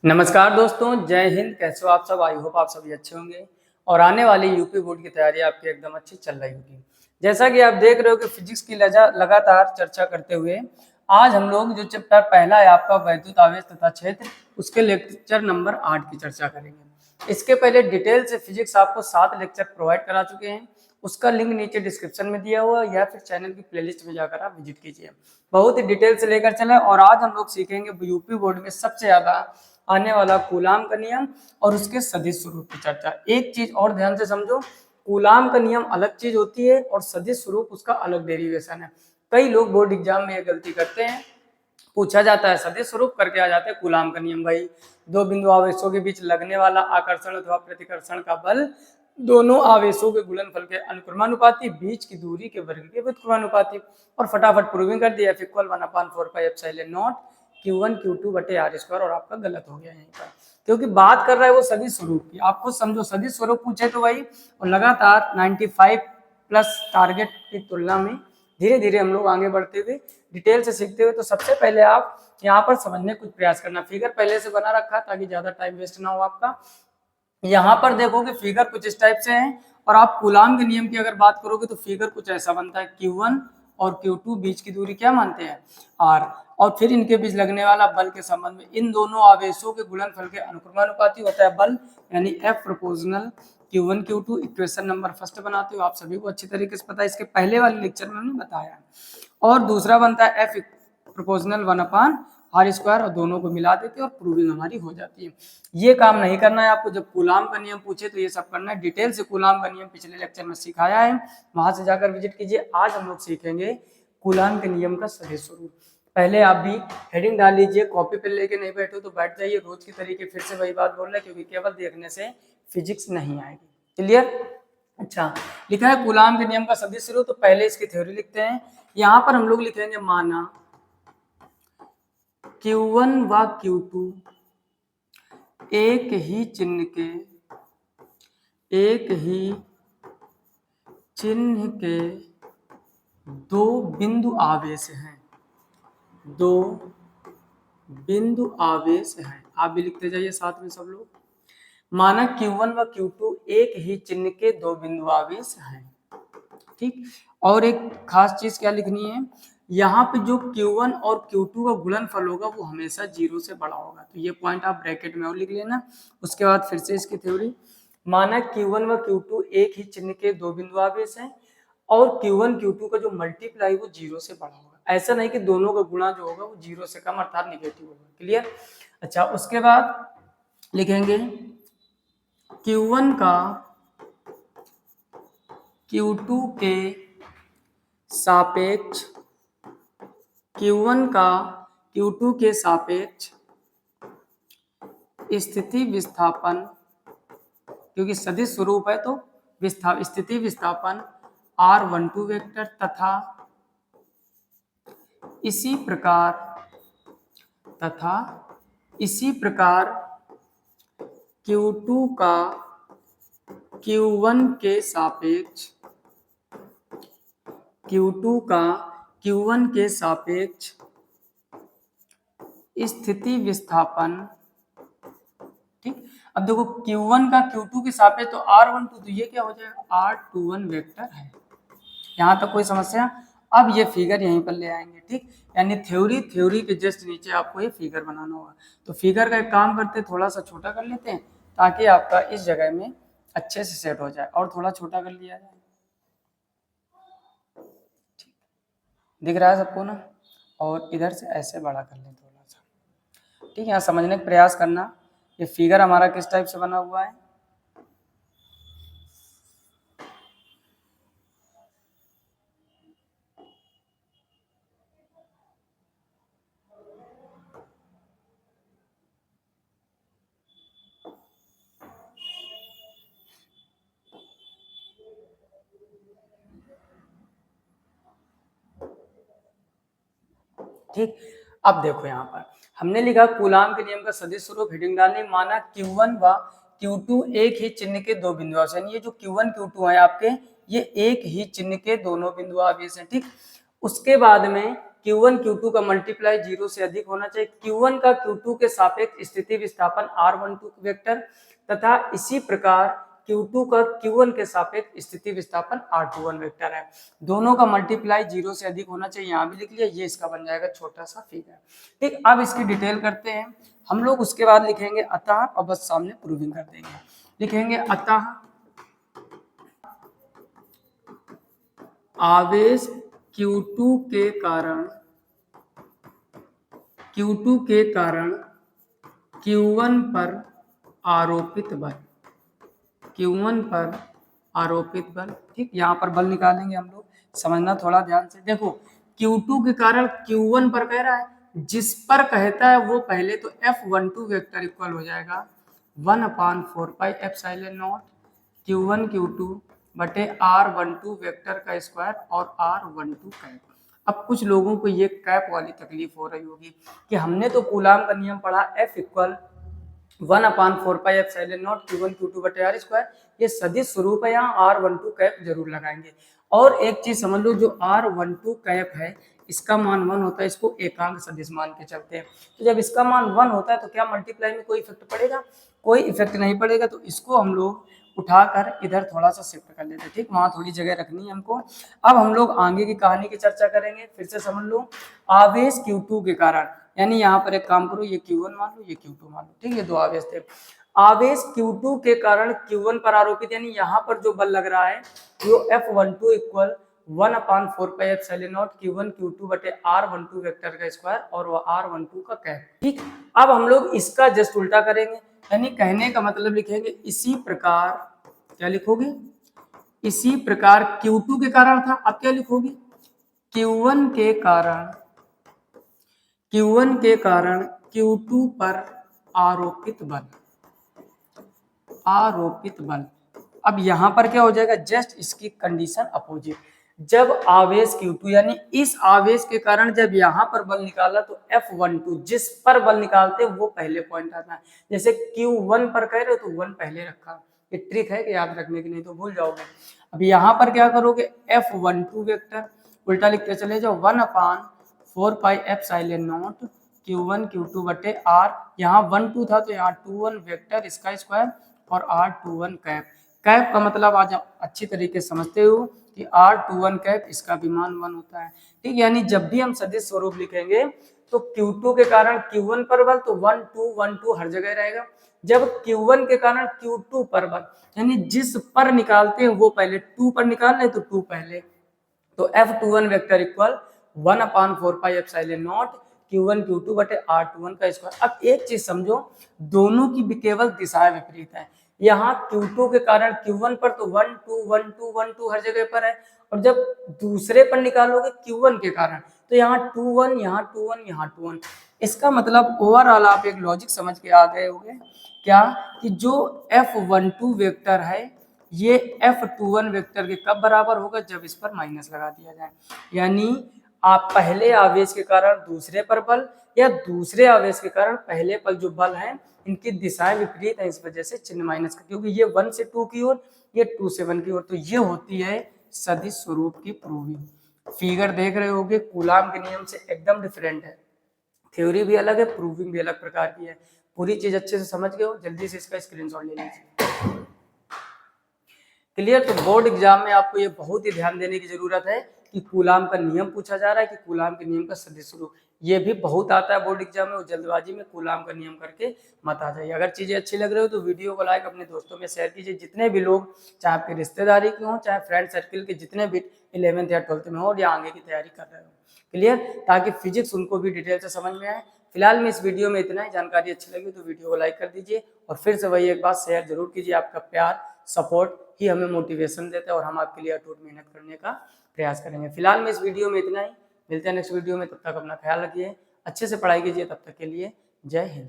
नमस्कार दोस्तों, जय हिंद। कैसे हो आप सब? आई होप आप सभी अच्छे होंगे और आने वाली यूपी बोर्ड की तैयारी आपकी एकदम अच्छी चल रही होगी। जैसा कि आप देख रहे हो कि फिजिक्स की लगातार चर्चा करते हुए आज हम लोग जो चैप्टर पहला है आपका वैद्युत आवेश तथा क्षेत्र, उसके लेक्चर नंबर 8 की चर्चा करेंगे। इसके पहले डिटेल से फिजिक्स आपको 7 लेक्चर प्रोवाइड करा चुके हैं। उसका लिंक नीचे डिस्क्रिप्शन में दिया हुआ है या फिर चैनल की प्लेलिस्ट में जाकर आप विजिट कीजिए। बहुत ही डिटेल से लेकर चले और आज हम लोग सीखेंगे यूपी बोर्ड में सबसे ज्यादा आने वाला कूलाम का नियम और उसके सदिश स्वरूप की चर्चा। एक चीज और ध्यान से समझो, कूलाम का नियम अलग चीज होती है और सदिश स्वरूप उसका अलग डेरिवेशन है। कई लोग बोर्ड एग्जाम में ये गलती करते हैं, पूछा जाता है सदिश स्वरूप करके आ जाते हैं कूलाम का नियम। भाई, दो बिंदु आवेशों के बीच लगने वाला आकर्षण अथवा प्रतिकर्षण का बल दोनों आवेशों के गुणनफल के अनुक्रमानुपाती, बीच की दूरी के वर्ग के व्युत्क्रमानुपाती। और फटाफट प्रूविंग कर दिया, F=1/4πε0 Q1 Q2 बटे R स्क्वायर। और आपका गलत हो गया यहीं पर, क्योंकि बात कर रहा है वो सदिश स्वरूप की। आप खुद समझो, सदिश स्वरूप पूछे तो भाई, और लगातार 95 प्लस टारगेट की तुलना में धीरे धीरे हम लोग आगे बढ़ते हुए डिटेल से सीखते हुए। तो सबसे पहले आप यहाँ पर समझने कुछ प्रयास करना। फिगर पहले से बना रखा ताकि ज्यादा टाइम वेस्ट ना हो आपका। यहाँ पर देखो कि फिगर कुछ इस टाइप से है और आप कूलाम के नियम की अगर बात करोगे तो फिगर कुछ ऐसा बनता है। Q1 और Q2 बीच की दूरी क्या मानते हैं? R। और फिर इनके बीच लगने वाला बल के संबंध में इन दोनों आवेशों के गुणनफल के अनुक्रमानुपाती होता है बल, यानी F proportional Q1 Q2। Equation number first बनाते हो, आप सभी को अच्छी तरीके से पता है, इसके पहले वाले लेक्चर में हमने बताया। और दूसरा बनता है F प्रोपोर्शनल 1/R स्क्वायर, और दोनों को मिला देते हैं और प्रूविंग हमारी हो जाती है। ये काम नहीं करना है आपको। जब कूलाम का नियम पूछे तो ये सब करना है। डिटेल से कूलाम का नियम पिछले लेक्चर में सिखाया है, वहां से जाकर विजिट कीजिए। आज हम लोग सीखेंगे कूलाम के नियम का सदिश स्वरूप। पहले आप भी हेडिंग डाल लीजिए, कॉपी पे लेके नहीं बैठो तो बैठ जाइए। रोज की तरीके फिर से वही बात बोल रहे हैं, क्योंकि केवल देखने से फिजिक्स नहीं आएगी। क्लियर? अच्छा, लिखा है कूलाम के नियम का सदिश स्वरूप। तो पहले इसकी थ्योरी लिखते हैं। यहाँ पर हम लोग लिखेंगे, माना Q1 व Q2 एक ही चिन्ह के दो बिंदु आवेश हैं। दो बिंदु आवेश हैं। आप भी लिखते जाइए साथ में सब लोग। माना Q1 व Q2 एक ही चिन्ह के दो बिंदु आवेश हैं। ठीक। और एक खास चीज क्या लिखनी है, यहाँ पे जो Q1 और Q2 का गुणनफल होगा वो हमेशा 0 से बड़ा होगा। तो ये पॉइंट आप ब्रैकेट में और लिख लेना। उसके बाद फिर से इसकी थ्योरी, माना Q1 व Q2 एक ही चिन्ह के दो बिंदु आवेश हैं और Q1 Q2 का जो मल्टीप्लाई वो 0 से बड़ा होगा। ऐसा नहीं कि दोनों का गुणा जो होगा वो 0 से कम अर्थात निगेटिव होगा। क्लियर? अच्छा, उसके बाद लिखेंगे Q1 का Q2 के सापेक्ष, Q1 का Q2 के सापेक्ष स्थिति विस्थापन, क्योंकि सदिश स्वरूप है तो स्थिति विस्थापन R12 वेक्टर तथा इसी प्रकार Q2 का Q1 के सापेक्ष, Q2 का Q1 के सापेक्ष स्थिति विस्थापन। ठीक। अब देखो Q1 का Q2 के सापेक्ष तो R12, तो ये क्या हो जाएगा? R21 वेक्टर है। यहाँ तक कोई समस्या? अब ये फिगर यहीं पर ले आएंगे। ठीक, यानी थ्योरी के जस्ट नीचे आपको ये फिगर बनाना होगा। तो फिगर का एक काम करते हैं, थोड़ा सा छोटा कर लेते हैं ताकि आपका इस जगह में अच्छे से सेट हो जाए। और थोड़ा छोटा कर लिया जाए, दिख रहा है सबको ना? और इधर से ऐसे बड़ा कर लें थोड़ा सा। ठीक है, यहाँ समझने का प्रयास करना। ये फिगर हमारा किस टाइप से बना हुआ है? ठीक, अब देखो यहाँ पर हमने लिखा कूलाम के नियम का सदिश स्वरूप, हेडिंग डालनी। माना Q1 व Q2 एक ही चिन्ह के दो बिंदु आवेश, यानी ये जो Q1 Q2 है आपके, ये एक ही चिन्ह के दोनों बिंदु आवेश हैं। ठीक, उसके बाद में Q1 Q2 का मल्टीप्लाई 0 से अधिक होना चाहिए, Q1 का Q2 के सापेक्ष स्थिति विस्थापन R12 वेक्टर तथा इसी प्रकार Q2 का Q1 के सापेक्ष स्थिति विस्थापन R21 वेक्टर है। दोनों का मल्टीप्लाई 0 से अधिक होना चाहिए, यहाँ भी लिख लिया, ये इसका बन जाएगा छोटा सा फिगर। ठीक, अब इसकी डिटेल करते हैं हम लोग। उसके बाद लिखेंगे अतः, और बस सामने प्रूविंग कर देंगे। लिखेंगे अतः आवेश Q2 के कारण Q1 पर आरोपित बल, Q1 पर आरोपित बल। ठीक, यहाँ पर बल निकालेंगे हम लोग, समझना थोड़ा ध्यान से। देखो Q2 के कारण Q1 पर कह रहा है, जिस पर कहता है वो पहले तो F12 वेक्टर इक्वल हो जाएगा 1/4 pi epsilon not Q1 Q2 बटे R12 वेक्टर का स्क्वायर और R12 कैप। अब कुछ लोगों को ये कैप वाली तकलीफ हो रही होगी कि हमने तो कूलाम का नियम पढ़ा, F equal 1/4 pi epsilon not Q1 Q2 बटे R स्क्वायर, ये सदिश स्वरूप है, यहाँ R12 कैप जरूर लगाएंगे। और एक चीज समझ लो, जो R12 कैप है इसका मान 1 होता है, इसको एकांक सदिश मान के चलते हैं। तो जब इसका मान 1 होता है तो क्या मल्टीप्लाई में कोई इफेक्ट पड़ेगा? कोई इफेक्ट नहीं पड़ेगा। तो इसको हम लोग उठाकर इधर थोड़ा सा शिफ्ट कर लेते हैं। ठीक, वहां थोड़ी जगह रखनी है हमको। अब हम लोग आगे की कहानी की चर्चा करेंगे। फिर से समझ लो, आवेश Q2 के कारण, यानी यहाँ पर एक काम करो, ये Q1 मान लो, ये Q2 मान लो। ठीक, ये दो आवेश थे। आवेश Q2 के कारण Q1 पर आरोपित, यानी यहाँ पर जो बल लग रहा है वो F12 equal 1/4 pi epsilon not Q1 Q2 बटे R12 वेक्टर का स्क्वायर और वो R12 का कैप। ठीक, अब हम लोग इसका जस्ट उल्टा करेंगे, यानी कहने का मतलब लिखेंगे इसी प्रकार, क्या लिखोगे? इसी प्रकार Q2 के कारण था, अब क्या लिखोगे? Q1 के कारण Q2 पर आरोपित बल। अब यहां पर क्या हो जाएगा? जस्ट इसकी कंडीशन अपोजिट। जब आवेश Q2, यानी इस आवेश के कारण जब यहां पर बल निकाला तो F12, जिस पर बल निकालते वो पहले पॉइंट आता है। जैसे Q1 पर कह रहे हो तो 1 पहले रखा, ये ट्रिक है कि याद रखने की, नहीं तो भूल जाओगे। अब यहाँ पर क्या करोगे? F12 वेक्टर उल्टा लिखते चले जाओ, 1/4 pi epsilon not Q1 Q2 बटे R, यहाँ 1 2 था तो यहाँ 2 1 वेक्टर इसका स्क्वायर और R21 कैप। कैप का मतलब आज आप अच्छी तरीके से समझते हो कि R21 कैप, इसका भी मान 1 होता है। ठीक, यानी जब भी हम सदिश स्वरूप लिखेंगे तो Q2 के कारण Q1 पर बल तो 1 2 1 2 हर जगह रहेगा। जब Q1 के कारण Q2 पर बल, यानी जिस पर निकालते हैं वो पहले 2 पर निकाल ले तो 2 पहले, तो F21 vector equal 1/4 pi epsilon not Q1 Q2 बटे R21 का स्क्वायर। अब एक चीज समझो, दोनों की केवल दिशाएं विपरीत है। यहाँ Q2 के कारण Q1 पर तो 1 2 1 2 1 2 हर जगह पर है, और जब दूसरे पर निकालोगे Q1 के कारण तो यहाँ 2 1, यहाँ 2 1, यहाँ 2 1। इसका मतलब ओवरऑल आप एक लॉजिक समझ के आ गए होंगे, क्या कि जो F12 वेक्टर है ये F21 वेक्टर के कब बराबर होगा? जब इस पर माइनस लगा दिया जाए। यानी आप पहले आवेश के कारण दूसरे पर बल या दूसरे आवेश के कारण पहले पर जो बल है, इनकी दिशाएं विपरीत है, इस वजह से चिन्ह माइनस का, क्योंकि ये 1 से 2 की ओर, ये 2 से 1 की ओर। तो ये होती है सदिश स्वरूप की प्रूविंग। फिगर देख रहे होगे, कूलाम के नियम से एकदम डिफरेंट है। थ्योरी भी अलग है, प्रूविंग भी अलग प्रकार की है। पूरी चीज अच्छे से समझ गए हो? जल्दी से इसका स्क्रीनशॉट ले लीजिए। क्लियर? तो बोर्ड एग्जाम में आपको ये बहुत ही ध्यान देने की जरूरत है कि कूलाम का नियम पूछा जा रहा है कि कूलाम के नियम का सदिश स्वरूप, ये भी बहुत आता है बोर्ड एग्जाम में। और जल्दबाजी में कूलाम का नियम करके मत आ जाइए। अगर चीजें अच्छी लग रही हो तो वीडियो को लाइक, अपने दोस्तों में शेयर कीजिए। जितने भी लोग, चाहे आपके रिश्तेदारी के हों, चाहे फ्रेंड सर्किल के जितने भी 11th या 12th में हो और या आगे की तैयारी कर रहे हो, क्लियर, ताकि फिजिक्स उनको भी डिटेल से समझ में आए। फिलहाल में इस वीडियो में इतना ही। जानकारी अच्छी लगी तो वीडियो को लाइक कर दीजिए, और फिर से वही एक बात शेयर जरूर कीजिए। आपका प्यार, सपोर्ट ही हमें मोटिवेशन देता है और हम आपके लिए अटूट मेहनत करने का प्रयास करेंगे। फिलहाल में इस वीडियो में इतना ही। मिलते हैं नेक्स्ट वीडियो में, तब तक अपना ख्याल रखिए, अच्छे से पढ़ाई कीजिए। तब तक के लिए जय हिंद।